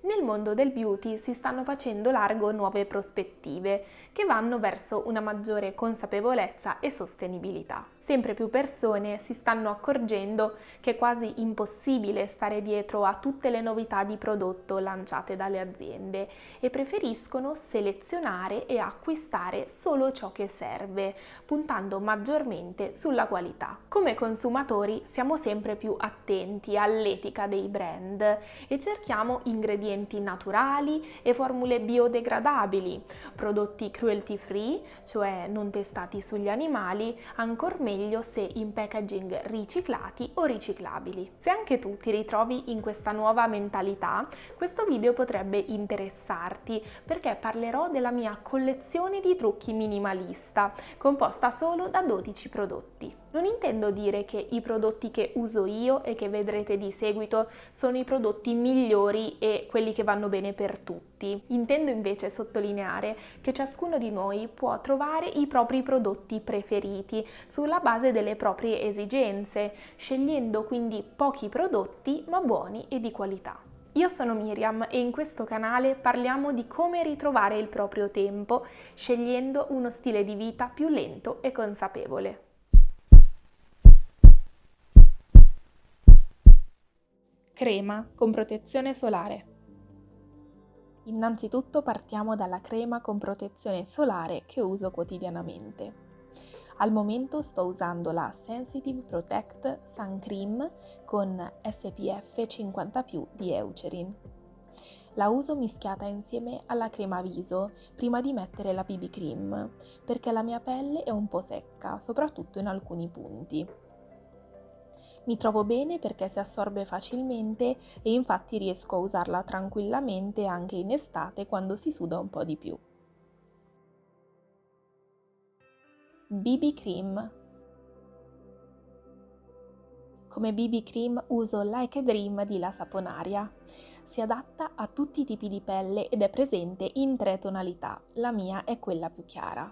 Nel mondo del beauty si stanno facendo largo nuove prospettive che vanno verso una maggiore consapevolezza e sostenibilità. Sempre più persone si stanno accorgendo che è quasi impossibile stare dietro a tutte le novità di prodotto lanciate dalle aziende e preferiscono selezionare e acquistare solo ciò che serve, puntando maggiormente sulla qualità. Come consumatori siamo sempre più attenti all'etica dei brand e cerchiamo ingredienti naturali e formule biodegradabili, prodotti cruelty free, cioè non testati sugli animali, ancor meglio se in packaging riciclati o riciclabili. Se anche tu ti ritrovi in questa nuova mentalità, questo video potrebbe interessarti perché parlerò della mia collezione di trucchi minimalista, composta solo da 12 prodotti. Non intendo dire che i prodotti che uso io e che vedrete di seguito sono i prodotti migliori e quelli che vanno bene per tutti. Intendo invece sottolineare che ciascuno di noi può trovare i propri prodotti preferiti sulla base delle proprie esigenze, scegliendo quindi pochi prodotti ma buoni e di qualità. Io sono Miriam e in questo canale parliamo di come ritrovare il proprio tempo scegliendo uno stile di vita più lento e consapevole. Crema con protezione solare. Innanzitutto partiamo dalla crema con protezione solare che uso quotidianamente. Al momento sto usando la Sensitive Protect Sun Cream con SPF 50+ di Eucerin. La uso mischiata insieme alla crema viso prima di mettere la BB Cream, perché la mia pelle è un po' secca, soprattutto in alcuni punti. Mi trovo bene perché si assorbe facilmente e infatti riesco a usarla tranquillamente anche in estate quando si suda un po' di più. BB Cream. Come BB Cream uso Like a Dream di La Saponaria. Si adatta a tutti i tipi di pelle ed è presente in 3 tonalità, la mia è quella più chiara.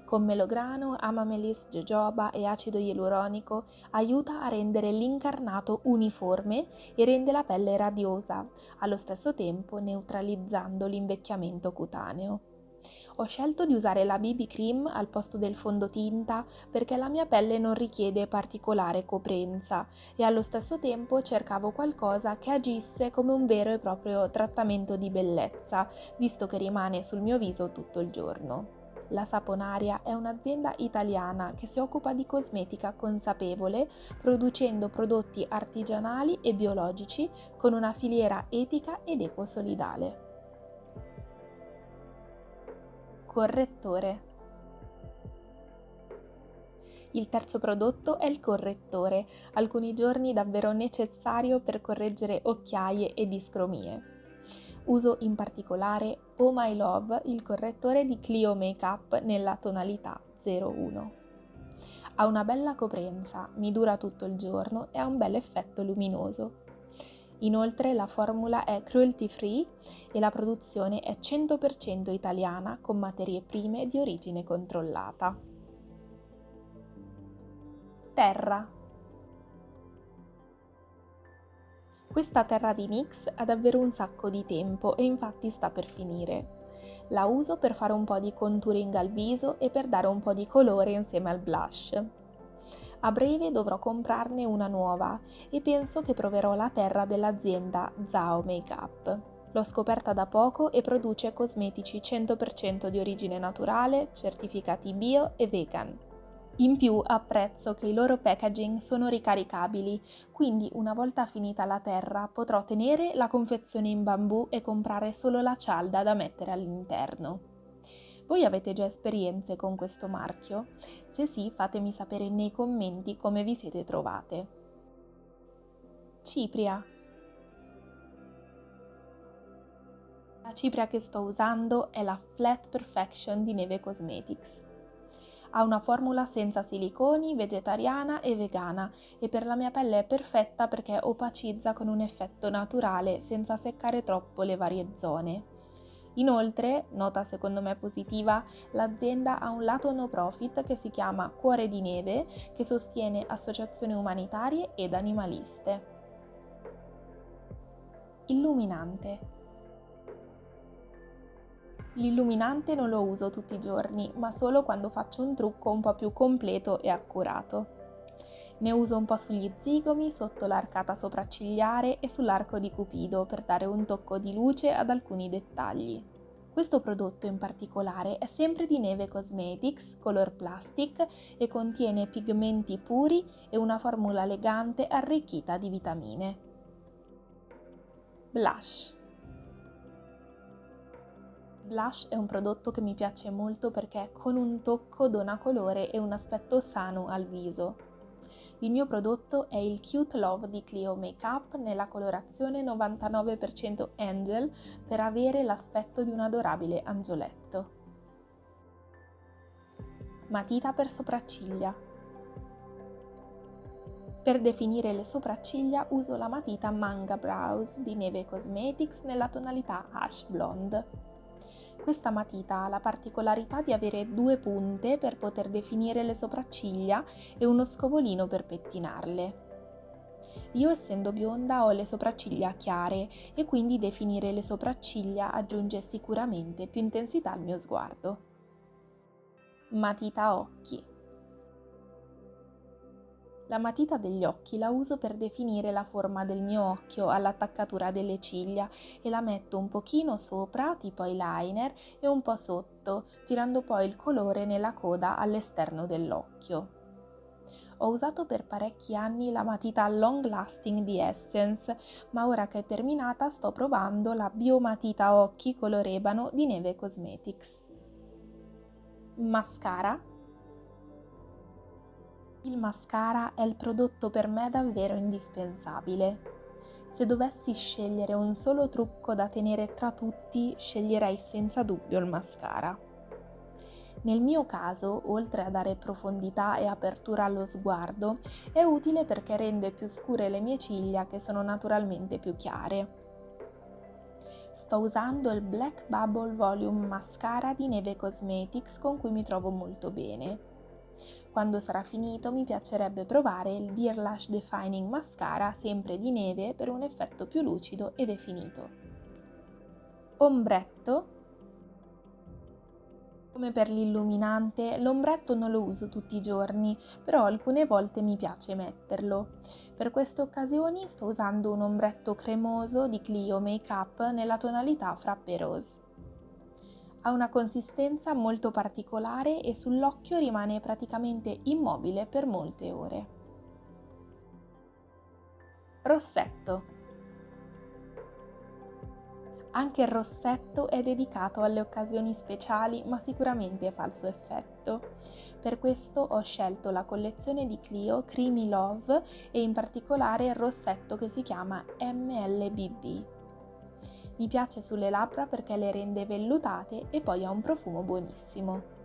Con melograno, amamelis, jojoba e acido ialuronico aiuta a rendere l'incarnato uniforme e rende la pelle radiosa, allo stesso tempo neutralizzando l'invecchiamento cutaneo. Ho scelto di usare la BB Cream al posto del fondotinta perché la mia pelle non richiede particolare coprenza e allo stesso tempo cercavo qualcosa che agisse come un vero e proprio trattamento di bellezza, visto che rimane sul mio viso tutto il giorno. La Saponaria è un'azienda italiana che si occupa di cosmetica consapevole, producendo prodotti artigianali e biologici con una filiera etica ed ecosolidale. Correttore. Il terzo prodotto è il correttore, alcuni giorni davvero necessario per correggere occhiaie e discromie. Uso in particolare Oh My Love, il correttore di Clio Makeup nella tonalità 01. Ha una bella coprenza, mi dura tutto il giorno e ha un bel effetto luminoso. Inoltre la formula è cruelty free e la produzione è 100% italiana con materie prime di origine controllata. Terra. Questa terra di NYX ha davvero un sacco di tempo e infatti sta per finire. La uso per fare un po' di contouring al viso e per dare un po' di colore insieme al blush. A breve dovrò comprarne una nuova e penso che proverò la terra dell'azienda Zao Makeup. L'ho scoperta da poco e produce cosmetici 100% di origine naturale, certificati bio e vegan. In più apprezzo che i loro packaging sono ricaricabili, quindi una volta finita la terra potrò tenere la confezione in bambù e comprare solo la cialda da mettere all'interno. Voi avete già esperienze con questo marchio? Se sì, fatemi sapere nei commenti come vi siete trovate. Cipria. La cipria che sto usando è la Flat Perfection di Neve Cosmetics. Ha una formula senza siliconi, vegetariana e vegana e per la mia pelle è perfetta perché opacizza con un effetto naturale senza seccare troppo le varie zone. Inoltre, nota secondo me positiva, l'azienda ha un lato no profit che si chiama Cuore di Neve che sostiene associazioni umanitarie ed animaliste. Illuminante. L'illuminante non lo uso tutti i giorni, ma solo quando faccio un trucco un po' più completo e accurato. Ne uso un po' sugli zigomi, sotto l'arcata sopraccigliare e sull'arco di Cupido per dare un tocco di luce ad alcuni dettagli. Questo prodotto in particolare è sempre di Neve Cosmetics, color plastic e contiene pigmenti puri e una formula elegante arricchita di vitamine. Blush. Blush è un prodotto che mi piace molto perché con un tocco dona colore e un aspetto sano al viso. Il mio prodotto è il Cute Love di Clio Makeup nella colorazione 99% Angel per avere l'aspetto di un adorabile angioletto. Matita per sopracciglia. Per definire le sopracciglia uso la matita Manga Brows di Neve Cosmetics nella tonalità Ash Blonde. Questa matita ha la particolarità di avere due punte per poter definire le sopracciglia e uno scovolino per pettinarle. Io, essendo bionda, ho le sopracciglia chiare e quindi definire le sopracciglia aggiunge sicuramente più intensità al mio sguardo. Matita occhi. La matita degli occhi la uso per definire la forma del mio occhio all'attaccatura delle ciglia e la metto un pochino sopra, tipo eyeliner, e un po' sotto, tirando poi il colore nella coda all'esterno dell'occhio. Ho usato per parecchi anni la matita Long Lasting di Essence, ma ora che è terminata sto provando la Biomatita Occhi color ebano di Neve Cosmetics. Mascara. Il mascara è il prodotto per me davvero indispensabile. Se dovessi scegliere un solo trucco da tenere tra tutti, sceglierei senza dubbio il mascara. Nel mio caso, oltre a dare profondità e apertura allo sguardo, è utile perché rende più scure le mie ciglia che sono naturalmente più chiare. Sto usando il Black Bubble Volume Mascara di Neve Cosmetics con cui mi trovo molto bene. Quando sarà finito mi piacerebbe provare il Dear Lash Defining Mascara sempre di Neve per un effetto più lucido e definito. Ombretto. Come per l'illuminante, l'ombretto non lo uso tutti i giorni, però alcune volte mi piace metterlo. Per queste occasioni sto usando un ombretto cremoso di Clio Makeup nella tonalità Frappé Rose. Ha una consistenza molto particolare e sull'occhio rimane praticamente immobile per molte ore. Rossetto. Anche il rossetto è dedicato alle occasioni speciali, ma sicuramente fa il suo effetto. Per questo ho scelto la collezione di Clio Creamy Love e in particolare il rossetto che si chiama MLBB. Mi piace sulle labbra perché le rende vellutate e poi ha un profumo buonissimo.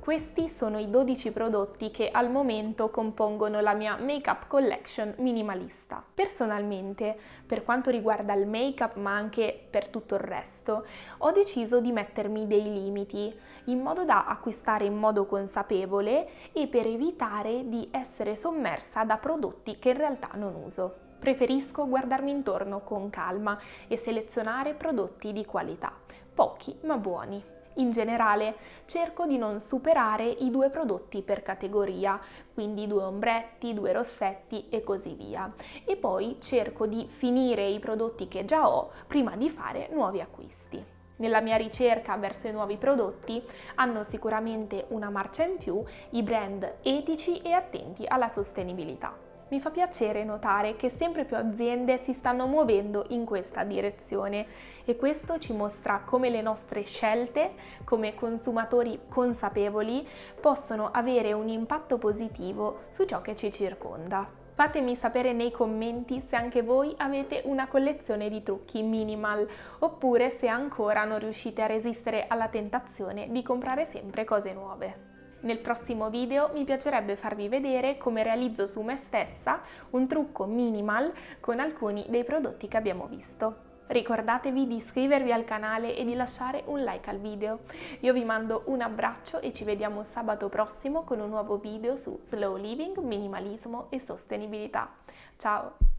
Questi sono i 12 prodotti che al momento compongono la mia Makeup Collection minimalista. Personalmente, per quanto riguarda il make-up ma anche per tutto il resto, ho deciso di mettermi dei limiti in modo da acquistare in modo consapevole e per evitare di essere sommersa da prodotti che in realtà non uso. Preferisco guardarmi intorno con calma e selezionare prodotti di qualità, pochi ma buoni. In generale cerco di non superare i 2 prodotti per categoria, quindi 2 ombretti, 2 rossetti e così via. E poi cerco di finire i prodotti che già ho prima di fare nuovi acquisti. Nella mia ricerca verso i nuovi prodotti hanno sicuramente una marcia in più i brand etici e attenti alla sostenibilità. Mi fa piacere notare che sempre più aziende si stanno muovendo in questa direzione e questo ci mostra come le nostre scelte come consumatori consapevoli possono avere un impatto positivo su ciò che ci circonda. Fatemi sapere nei commenti se anche voi avete una collezione di trucchi minimal oppure se ancora non riuscite a resistere alla tentazione di comprare sempre cose nuove. Nel prossimo video mi piacerebbe farvi vedere come realizzo su me stessa un trucco minimal con alcuni dei prodotti che abbiamo visto. Ricordatevi di iscrivervi al canale e di lasciare un like al video. Io vi mando un abbraccio e ci vediamo sabato prossimo con un nuovo video su slow living, minimalismo e sostenibilità. Ciao!